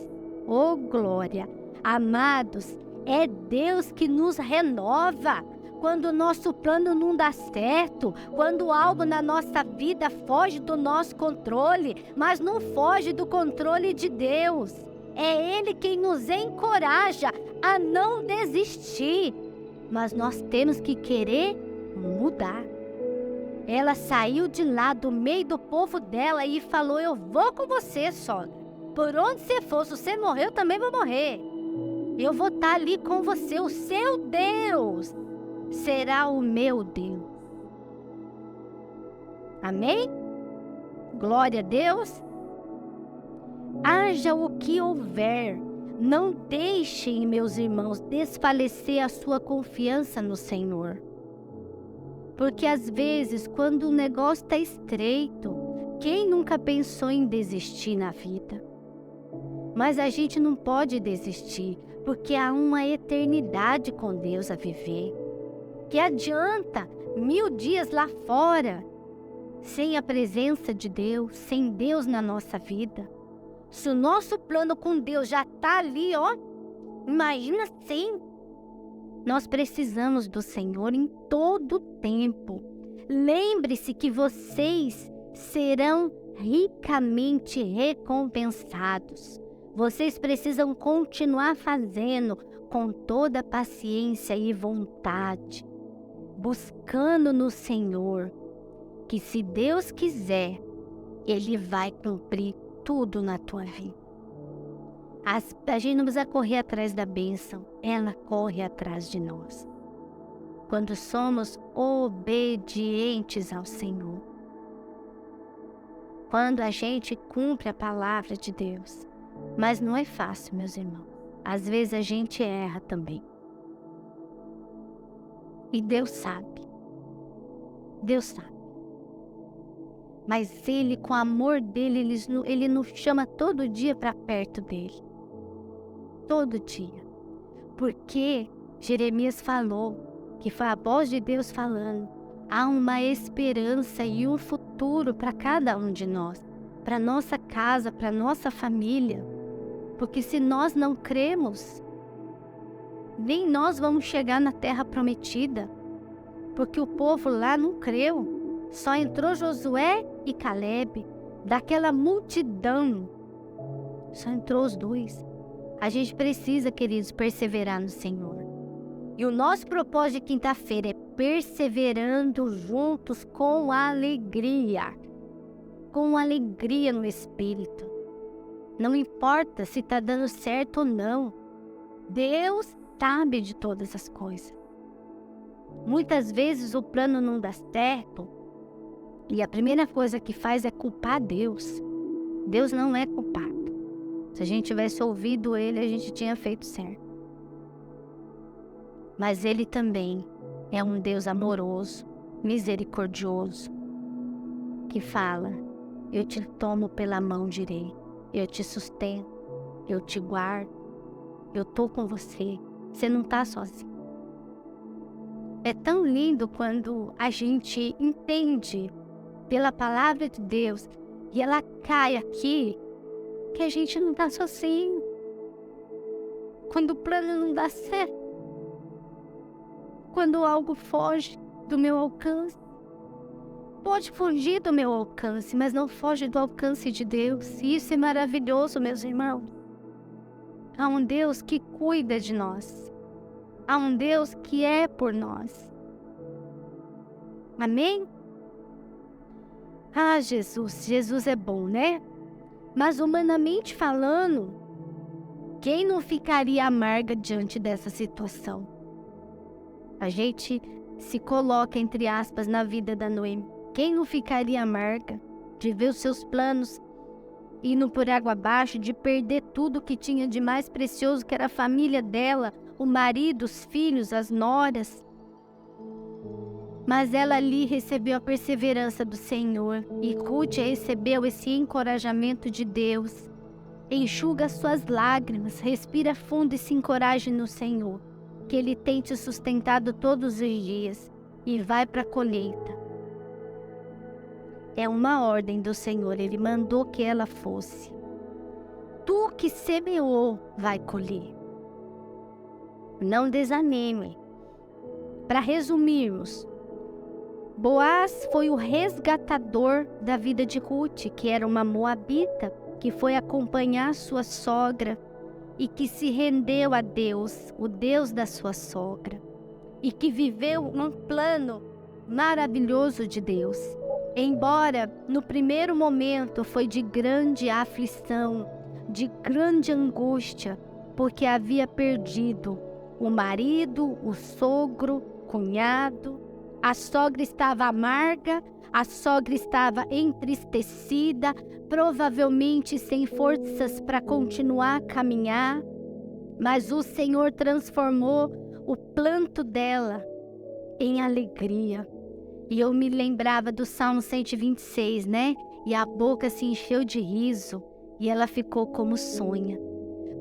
Speaker 1: Oh, glória! Amados, é Deus que nos renova. Quando o nosso plano não dá certo, quando algo na nossa vida foge do nosso controle, mas não foge do controle de Deus. É Ele quem nos encoraja a não desistir, mas nós temos que querer mudar. Ela saiu de lá do meio do povo dela e falou: eu vou com você, sogra. Por onde você for, se você morrer, eu também vou morrer. Eu vou estar ali com você, o seu Deus será o meu Deus. Amém? Glória a Deus. Haja o que houver, não deixem, meus irmãos, desfalecer a sua confiança no Senhor. Porque às vezes, quando o negócio está estreito, quem nunca pensou em desistir na vida? Mas a gente não pode desistir, porque há uma eternidade com Deus a viver. Que adianta 1000 dias lá fora, sem a presença de Deus, sem Deus na nossa vida? Se o nosso plano com Deus já está ali, ó, imagina sem. Nós precisamos do Senhor em todo o tempo. Lembre-se que vocês serão ricamente recompensados. Vocês precisam continuar fazendo com toda paciência e vontade, buscando no Senhor, que se Deus quiser, Ele vai cumprir tudo na tua vida. A gente não precisa correr atrás da bênção, ela corre atrás de nós. Quando somos obedientes ao Senhor. Quando a gente cumpre a palavra de Deus. Mas não é fácil, meus irmãos. Às vezes a gente erra também. E Deus sabe. Deus sabe. Mas Ele, com o amor dEle, Ele nos chama todo dia para perto dEle. Todo dia. Porque Jeremias falou, que foi a voz de Deus falando: há uma esperança e um futuro para cada um de nós, para nossa casa, para nossa família. Porque se nós não cremos, nem nós vamos chegar na terra prometida. Porque o povo lá não creu. Só entrou Josué e Calebe. Daquela multidão, só entrou os dois. A gente precisa, queridos, perseverar no Senhor. E o nosso propósito de quinta-feira é perseverando juntos com alegria. Com alegria no Espírito. Não importa se está dando certo ou não. Deus sabe de todas as coisas. Muitas vezes o plano não dá certo. E a primeira coisa que faz é culpar Deus. Deus não é culpado. Se a gente tivesse ouvido Ele, a gente tinha feito certo. Mas Ele também é um Deus amoroso, misericordioso, que fala: eu te tomo pela mão direita, eu te sustento, eu te guardo, eu tô com você, você não tá sozinho. É tão lindo quando a gente entende pela palavra de Deus e ela cai aqui, que a gente não tá sozinho. Quando o plano não dá certo, quando algo foge do meu alcance, pode fugir do meu alcance, mas não foge do alcance de Deus. E isso é maravilhoso, meus irmãos. Há um Deus que cuida de nós. Há um Deus que é por nós. Amém? Ah, Jesus é bom, né? Mas humanamente falando, quem não ficaria amarga diante dessa situação? A gente se coloca, entre aspas, na vida da Noemi. Quem não ficaria amarga de ver os seus planos indo por água abaixo, de perder tudo que tinha de mais precioso, que era a família dela, o marido, os filhos, as noras? Mas ela ali recebeu a perseverança do Senhor. E Ruth recebeu esse encorajamento de Deus. Enxuga suas lágrimas, respira fundo e se encoraje no Senhor, que Ele tem te sustentado todos os dias, e vai para a colheita. É uma ordem do Senhor, Ele mandou que ela fosse. Tu que semeou vai colher. Não desanime. Para resumirmos, Boaz foi o resgatador da vida de Ruth, que era uma moabita, que foi acompanhar sua sogra e que se rendeu a Deus, o Deus da sua sogra, e que viveu um plano maravilhoso de Deus. Embora no primeiro momento foi de grande aflição, de grande angústia, porque havia perdido o marido, o sogro, o cunhado. A sogra estava amarga, a sogra estava entristecida, provavelmente sem forças para continuar a caminhar, mas o Senhor transformou o planto dela em alegria. E eu me lembrava do Salmo 126, né? E a boca se encheu de riso e ela ficou como sonha,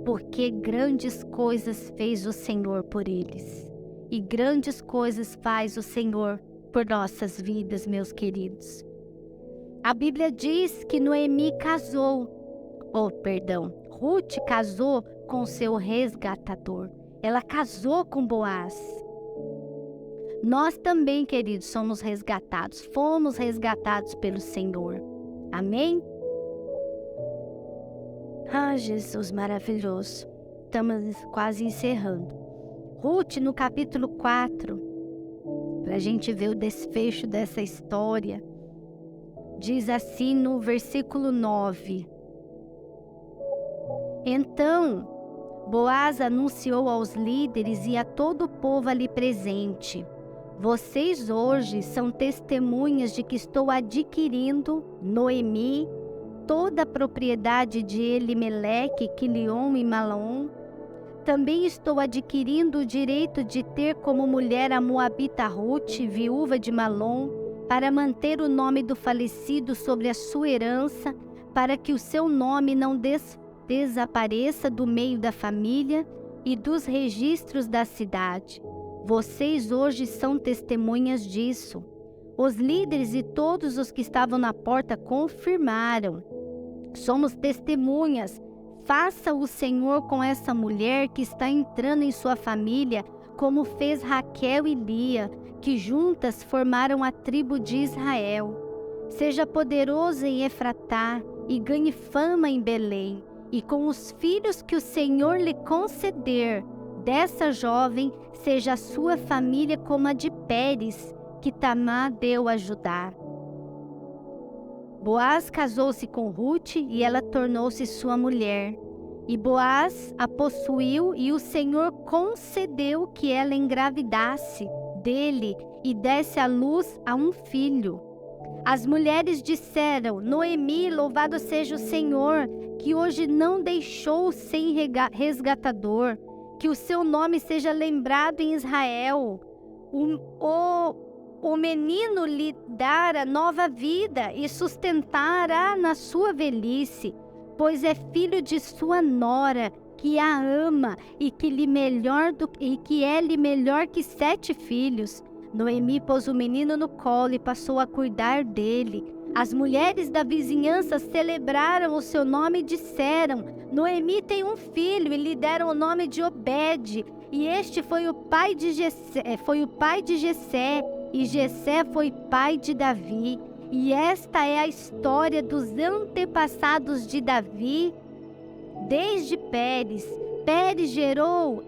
Speaker 1: porque grandes coisas fez o Senhor por eles. E grandes coisas faz o Senhor por nossas vidas, meus queridos. A Bíblia diz que Ruth casou com seu resgatador. Ela casou com Boaz. Nós também, queridos, somos resgatados. Fomos resgatados pelo Senhor. Amém? Ah, Jesus maravilhoso. Estamos quase encerrando. Ruth, no capítulo 4, para a gente ver o desfecho dessa história, diz assim no versículo 9: Então, Boaz anunciou aos líderes e a todo o povo ali presente: vocês hoje são testemunhas de que estou adquirindo, Noemi, toda a propriedade de Elimeleque, Quilion e Malom. Também estou adquirindo o direito de ter como mulher a moabita Ruth, viúva de Malom, para manter o nome do falecido sobre a sua herança, para que o seu nome não desapareça do meio da família e dos registros da cidade. Vocês hoje são testemunhas disso. Os líderes e todos os que estavam na porta confirmaram: somos testemunhas. Faça o Senhor com essa mulher que está entrando em sua família, como fez Raquel e Lia, que juntas formaram a tribo de Israel. Seja poderoso em Efratá e ganhe fama em Belém, e com os filhos que o Senhor lhe conceder, dessa jovem seja a sua família como a de Pérez, que Tamar deu a Judá. Boaz casou-se com Rute e ela tornou-se sua mulher. E Boaz a possuiu e o Senhor concedeu que ela engravidasse dele e desse à luz a um filho. As mulheres disseram: Noemi, louvado seja o Senhor, que hoje não deixou sem resgatador, que o seu nome seja lembrado em Israel. O menino lhe dará nova vida e sustentará na sua velhice, pois é filho de sua nora, que a ama e que é-lhe melhor que 7 filhos. Noemi pôs o menino no colo e passou a cuidar dele. As mulheres da vizinhança celebraram o seu nome e disseram: Noemi tem um filho, e lhe deram o nome de Obed. E este foi o pai de Jessé, e Jessé foi pai de Davi. E esta é a história dos antepassados de Davi, desde Pérez. Pérez gerou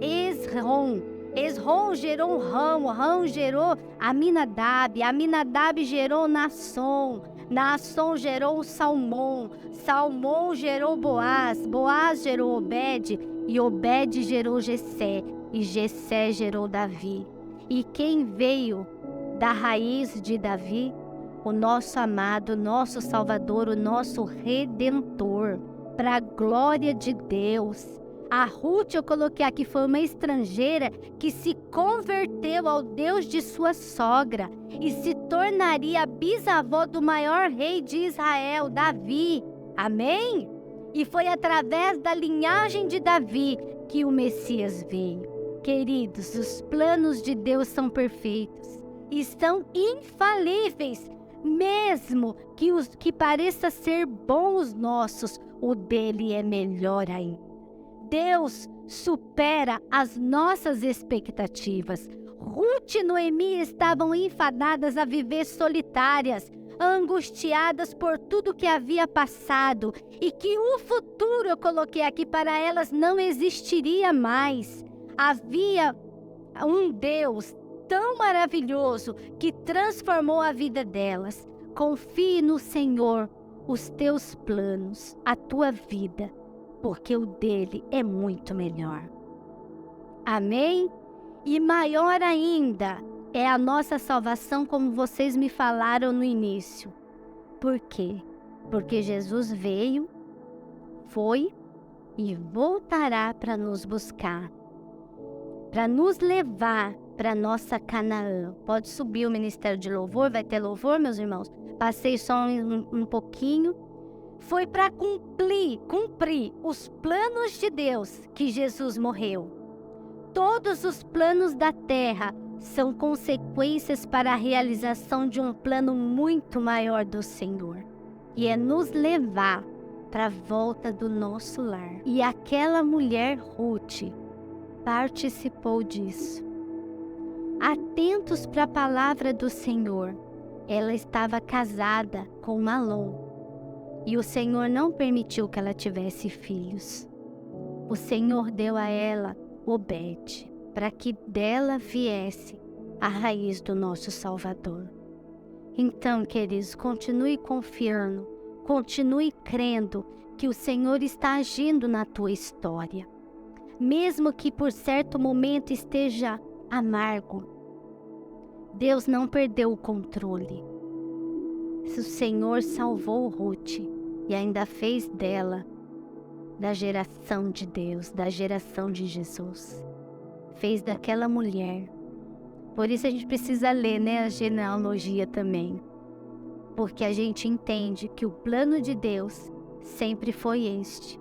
Speaker 1: Esrom. Esrom gerou Rão. Rão gerou Aminadab. Aminadab gerou Naasson. Naasson gerou Salmão. Salmão gerou Boaz. Boaz gerou Obed. E Obed gerou Jessé. E Jessé gerou Davi. E quem veio da raiz de Davi? O nosso amado, nosso Salvador, o nosso Redentor, para a glória de Deus. A Ruth, eu coloquei aqui, foi uma estrangeira que se converteu ao Deus de sua sogra e se tornaria a bisavó do maior rei de Israel, Davi. Amém? E foi através da linhagem de Davi que o Messias veio. Queridos, os planos de Deus são perfeitos e são infalíveis, mesmo que pareça ser bom os nossos, o dele é melhor ainda. Deus supera as nossas expectativas. Ruth e Noemi estavam enfadadas a viver solitárias, angustiadas por tudo que havia passado e que o futuro, eu coloquei aqui, para elas não existiria mais. Havia um Deus tão maravilhoso que transformou a vida delas. Confie no Senhor, os teus planos, a tua vida, porque o dele é muito melhor. Amém? E maior ainda é a nossa salvação, como vocês me falaram no início. Por quê? Porque Jesus veio, foi e voltará para nos buscar, para nos levar para nossa Canaã. Pode subir o ministério de louvor, vai ter louvor, meus irmãos? Passei só um pouquinho. Foi para cumprir os planos de Deus que Jesus morreu. Todos os planos da terra são consequências para a realização de um plano muito maior do Senhor. E é nos levar para a volta do nosso lar. E aquela mulher Ruth participou disso. Atentos para a palavra do Senhor. Ela estava casada com Malom. E o Senhor não permitiu que ela tivesse filhos. O Senhor deu a ela Obed, para que dela viesse a raiz do nosso Salvador. Então, queridos, continue confiando, continue crendo que o Senhor está agindo na tua história. Mesmo que por certo momento esteja amargo, Deus não perdeu o controle. O Senhor salvou Ruth e ainda fez dela da geração de Deus, da geração de Jesus. Fez daquela mulher. Por isso a gente precisa ler, a genealogia também. Porque a gente entende que o plano de Deus sempre foi este.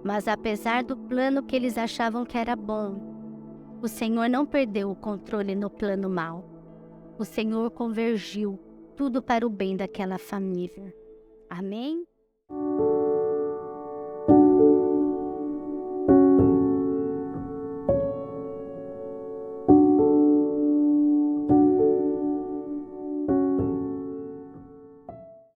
Speaker 1: Mas apesar do plano que eles achavam que era bom, o Senhor não perdeu o controle no plano mau. o Senhor convergiu tudo para o bem daquela família. Amém?